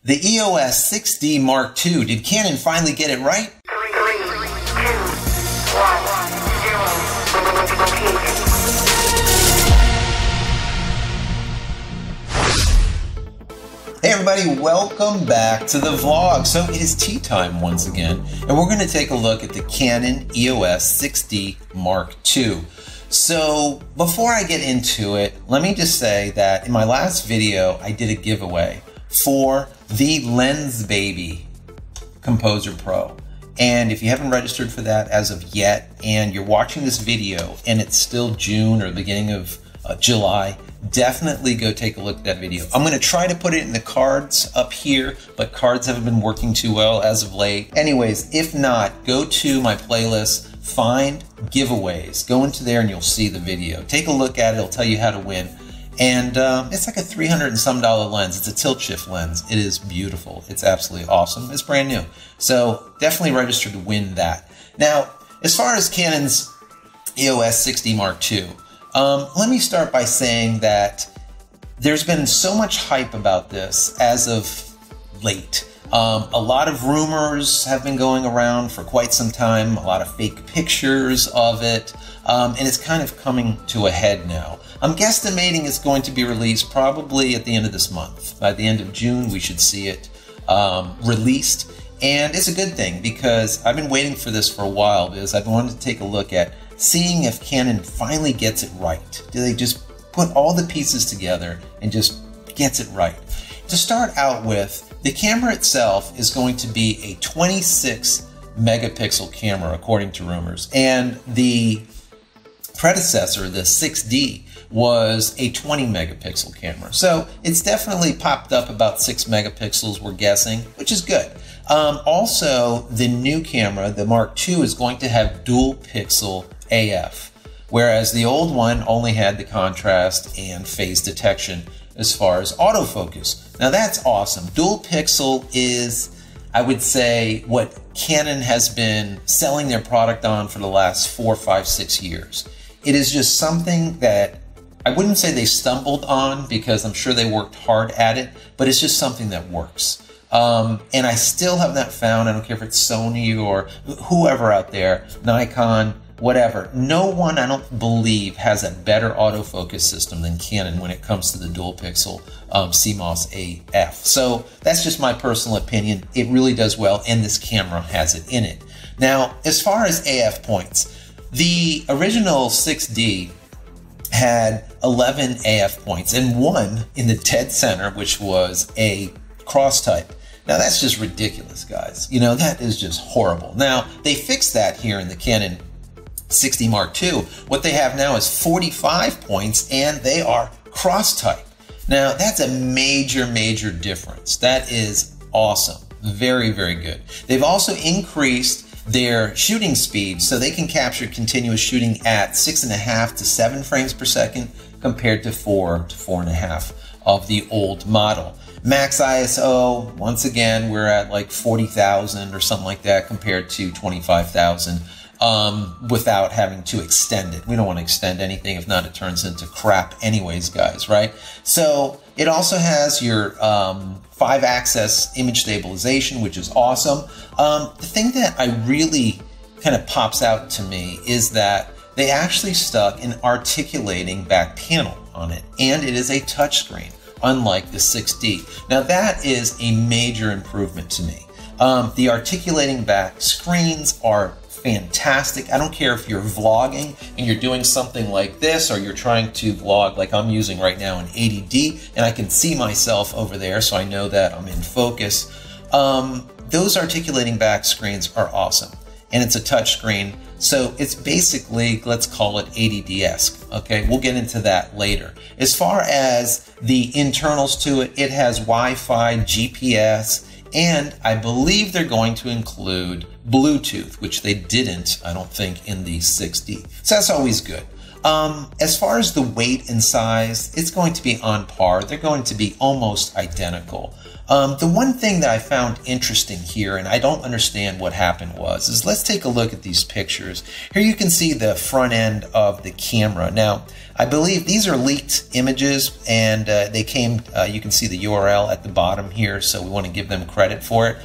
The EOS 6D Mark II. Did Canon finally get it right? 3, 2, 1, 0. Hey everybody, welcome back to the vlog. So it is tea time once again, and we're going to take a look at the Canon EOS 6D Mark II. So before I get into it, let me just say that in my last video, I did a giveaway for the Lensbaby Composer Pro. And if you haven't registered for that as of yet, and you're watching this video and it's still June or the beginning of July, definitely go take a look at that video. I'm going to try to put it in the cards up here, but cards haven't been working too well as of late. Anyways, if not, go to my playlist, find giveaways, go into there and you'll see the video. Take a look at it, it'll tell you how to win. And it's like a $300 and some lens. It's a tilt shift lens. It is beautiful. It's absolutely awesome. It's brand new. So definitely register to win that. Now, as far as Canon's EOS 6D Mark II, let me start by saying that there's been so much hype about this as of late. A lot of rumors have been going around for quite some time, a lot of fake pictures of it, and it's kind of coming to a head now. I'm guesstimating it's going to be released probably at the end of this month. By the end of June, we should see it released, and it's a good thing because I've been waiting for this for a while because I've wanted to take a look at seeing if Canon finally gets it right. Do they just put all the pieces together and just gets it right? To start out with, the camera itself is going to be a 26 megapixel camera, according to rumors. And the predecessor, the 6D, was a 20 megapixel camera. So it's definitely popped up about 6 megapixels, we're guessing, which is good. Also, the new camera, the Mark II, is going to have dual pixel AF, whereas the old one only had the contrast and phase detection as far as autofocus. Now that's awesome. Dual pixel is, I would say, what Canon has been selling their product on for the last 4, 5, 6 years. It is just something that I wouldn't say they stumbled on because I'm sure they worked hard at it, but it's just something that works. And I still have not found, I don't care if it's Sony or whoever out there, Nikon, whatever, no one, I don't believe, has a better autofocus system than Canon when it comes to the dual pixel CMOS AF. So that's just my personal opinion. It really does well, and this camera has it in it. Now, as far as AF points, the original 6D had 11 AF points and one in the dead center, which was a cross type. Now that's just ridiculous, guys. You know, that is just horrible. Now, they fixed that here in the Canon 6D Mark II. What they have now is 45 points and they are cross type. Now that's a major, major difference. That is awesome. Very, very good. They've also increased their shooting speed so they can capture continuous shooting at 6.5 to 7 frames per second compared to 4 to 4.5 of the old model. Max ISO, once again, we're at like 40,000 or something like that compared to 25,000. Without having to extend it. We don't want to extend anything. If not, it turns into crap anyways, guys, right? So it also has your 5-axis image stabilization, which is awesome. The thing that I really kind of pops out to me is that they actually stuck an articulating back panel on it, and it is a touchscreen, unlike the 6D. Now that is a major improvement to me. The articulating back screens are fantastic. I don't care if you're vlogging and you're doing something like this, or you're trying to vlog like I'm using right now in 80D, and I can see myself over there, so I know that I'm in focus. Those articulating back screens are awesome, and it's a touch screen, so it's basically, let's call it 80D-esque. Okay, we'll get into that later. As far as the internals to it, it has Wi-Fi, GPS, and I believe they're going to include Bluetooth, which they didn't, I don't think, in the 6D. So that's always good. As far as the weight and size, it's going to be on par. They're going to be almost identical. The one thing that I found interesting here, and I don't understand what happened is let's take a look at these pictures. Here you can see the front end of the camera. Now, I believe these are leaked images, and they came, you can see the URL at the bottom here, so we want to give them credit for it.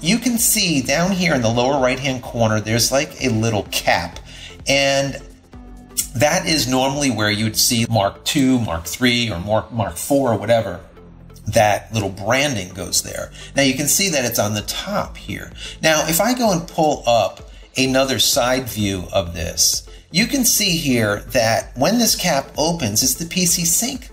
You can see down here in the lower right-hand corner, there's like a little cap, and that is normally where you'd see Mark II, Mark III, or Mark IV, or whatever. That little branding goes there. Now you can see that it's on the top here. Now, if I go and pull up another side view of this, you can see here that when this cap opens, it's the PC sync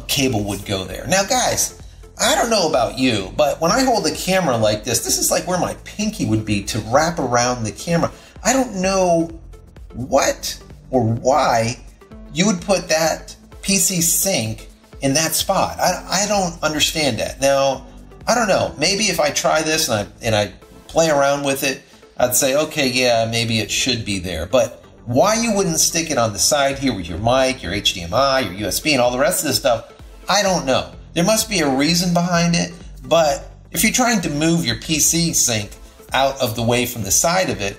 cable would go there. Now, guys, I don't know about you, but when I hold the camera like this is like where my pinky would be to wrap around the camera. I don't know what or why you would put that PC sync in that spot. I don't understand that. Now, I don't know. Maybe if I try this and I play around with it, I'd say, okay, yeah, maybe it should be there. But why you wouldn't stick it on the side here with your mic, your HDMI, your USB, and all the rest of this stuff, I don't know. There must be a reason behind it. But if you're trying to move your PC sync out of the way from the side of it,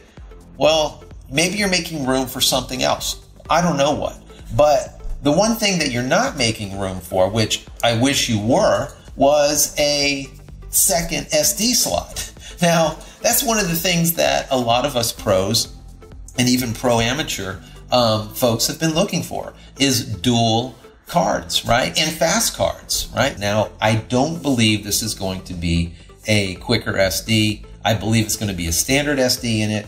well, maybe you're making room for something else. I don't know what. But the one thing that you're not making room for, which I wish you were, was a second SD slot. Now, that's one of the things that a lot of us pros and even pro amateur folks have been looking for, is dual cards, right? And fast cards, right? Now, I don't believe this is going to be a quicker SD. I believe it's going to be a standard SD in it.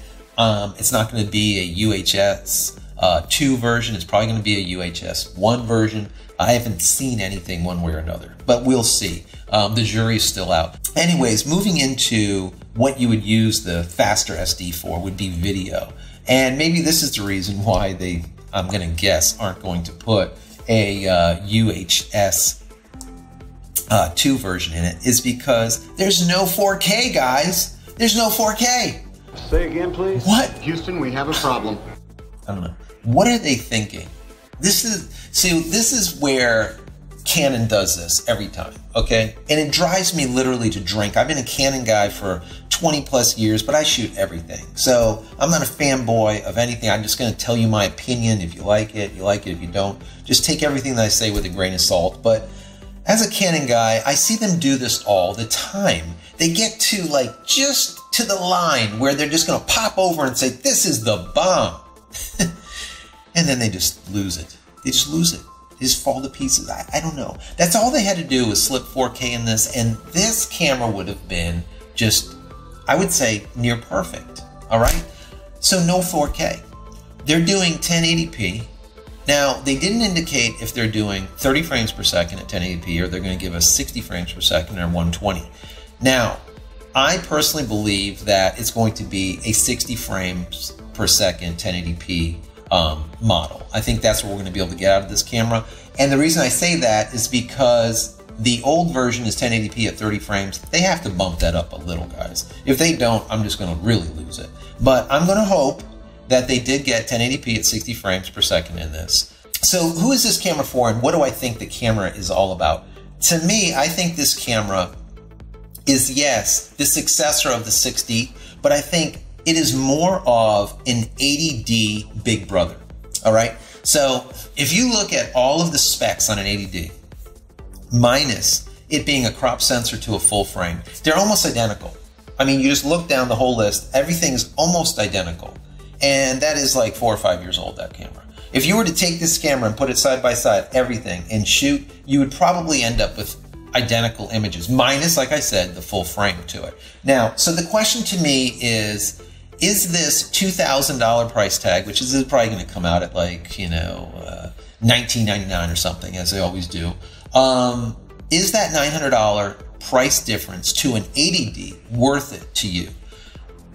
It's not going to be a UHS 2 version. It's probably going to be a UHS 1 version. I haven't seen anything one way or another, but we'll see. The jury's still out. Anyways, moving into what you would use the faster SD for would be video. And maybe this is the reason why they, I'm going to guess, aren't going to put a UHS 2 version in it, is because there's no 4K, guys. There's no 4K. Say again, please. What? Houston, we have a problem. I don't know. What are they thinking? This is where Canon does this every time, okay? And it drives me literally to drink. I've been a Canon guy for 20 plus years, but I shoot everything. So I'm not a fanboy of anything. I'm just going to tell you my opinion. If you like it, you like it. If you don't, just take everything that I say with a grain of salt. But as a Canon guy, I see them do this all the time. They get to like just to the line where they're just going to pop over and say, this is the bomb. And then they just lose it. They just lose it. They just fall to pieces. I don't know. That's all they had to do was slip 4K in this, and this camera would have been just, I would say, near perfect. All right? So no 4K. They're doing 1080p. Now, they didn't indicate if they're doing 30 frames per second at 1080p or they're going to give us 60 frames per second or 120. Now, I personally believe that it's going to be a 60 frames per second 1080p model. I think that's what we're going to be able to get out of this camera. And the reason I say that is because the old version is 1080p at 30 frames. They have to bump that up a little, guys. If they don't, I'm just going to really lose it. But I'm going to hope that they did get 1080p at 60 frames per second in this. So who is this camera for, and what do I think the camera is all about? To me, I think this camera is, yes, the successor of the 6D, but I think it is more of an 80D big brother, all right? So if you look at all of the specs on an 80D, minus it being a crop sensor to a full frame, they're almost identical. I mean, you just look down the whole list, everything's almost identical. And that is like 4 or 5 years old, that camera. If you were to take this camera and put it side by side, everything, and shoot, you would probably end up with identical images, minus, like I said, the full frame to it. Now, so the question to me is this $2,000 price tag, which is probably going to come out at like, you know, $19.99 or something, as they always do, is that $900 price difference to an 80D worth it to you?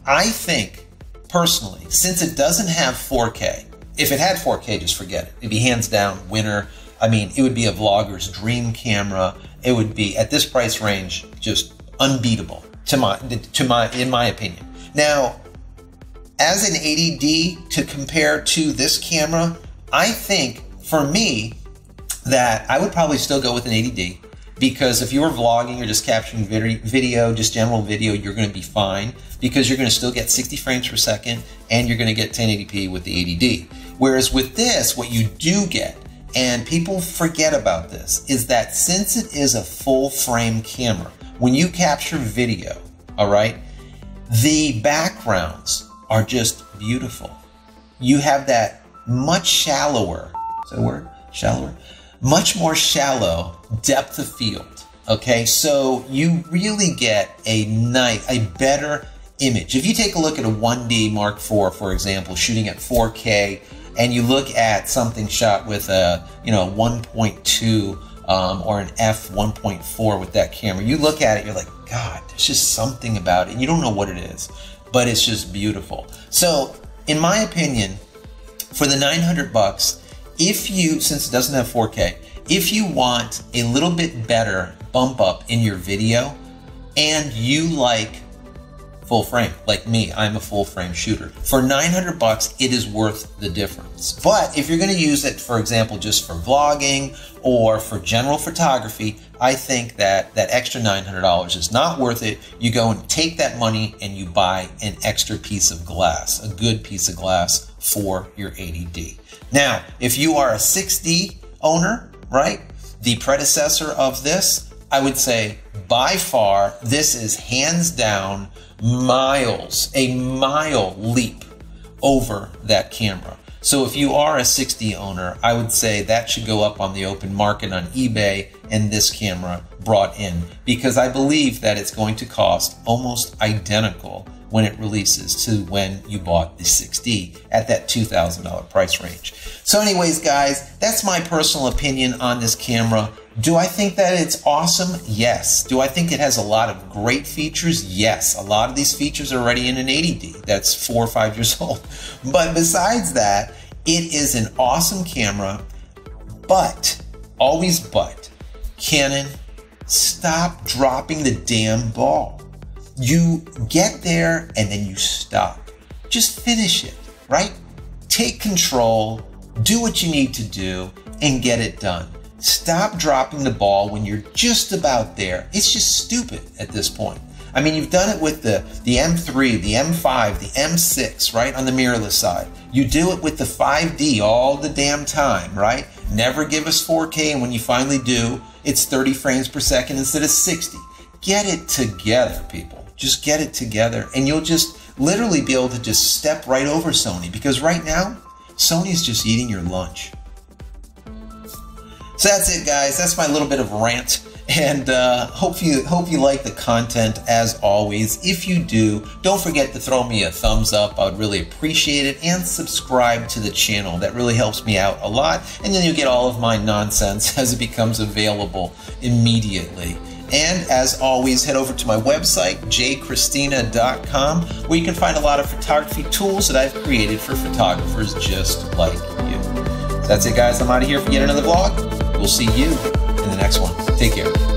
I think, personally, since it doesn't have 4K, if it had 4K, just forget it. It'd be hands down winner. I mean, it would be a vlogger's dream camera. It would be, at this price range, just unbeatable, in my opinion. Now, as an 80D to compare to this camera, I think, for me, that I would probably still go with an 80D. because if you're vlogging or just capturing video, just general video, you're going to be fine because you're going to still get 60 frames per second and you're going to get 1080p with the 80D. Whereas with this, what you do get, and people forget about this, is that since it is a full frame camera, when you capture video, all right, the backgrounds are just beautiful. You have that much shallower, is that a word? Shallower? Much more shallow depth of field, okay? So you really get a better image. If you take a look at a 1D Mark IV, for example, shooting at 4K, and you look at something shot with a 1.2 or an f1.4 with that camera, you look at it, you're like, God, there's just something about it. You don't know what it is, but it's just beautiful. So in my opinion, for the 900 bucks, if you, since it doesn't have 4K, if you want a little bit better bump up in your video and you like full frame, like me, I'm a full frame shooter, for 900 bucks, it is worth the difference. But if you're going to use it, for example, just for vlogging or for general photography, I think that that extra $900 is not worth it. You go and take that money and you buy an extra piece of glass, a good piece of glass for your 80D. Now, if you are a 6D owner, right, the predecessor of this, I would say by far, this is hands down a mile leap over that camera. So if you are a 6D owner, I would say that should go up on the open market on eBay and this camera brought in, because I believe that it's going to cost almost identical when it releases to when you bought the 6D at that $2,000 price range. So anyways, guys, that's my personal opinion on this camera. Do I think that it's awesome? Yes. Do I think it has a lot of great features? Yes. A lot of these features are already in an 80D that's 4 or 5 years old. But besides that, it is an awesome camera, but, always but, Canon, stop dropping the damn ball. You get there and then you stop. Just finish it, right? Take control, do what you need to do, and get it done. Stop dropping the ball when you're just about there. It's just stupid at this point. I mean, you've done it with the M3, the M5, the M6, right, on the mirrorless side. You do it with the 5D all the damn time, right? Never give us 4K, and when you finally do, it's 30 frames per second instead of 60. Get it together, people. Just get it together, and you'll just literally be able to just step right over Sony, because right now, Sony's just eating your lunch. So that's it, guys. That's my little bit of rant, and hope you like the content as always. If you do, don't forget to throw me a thumbs up. I would really appreciate it, and subscribe to the channel. That really helps me out a lot, and then you'll get all of my nonsense as it becomes available immediately. And as always, head over to my website, JCristina.com, where you can find a lot of photography tools that I've created for photographers just like you. So that's it, guys. I'm out of here for yet another vlog. We'll see you in the next one. Take care.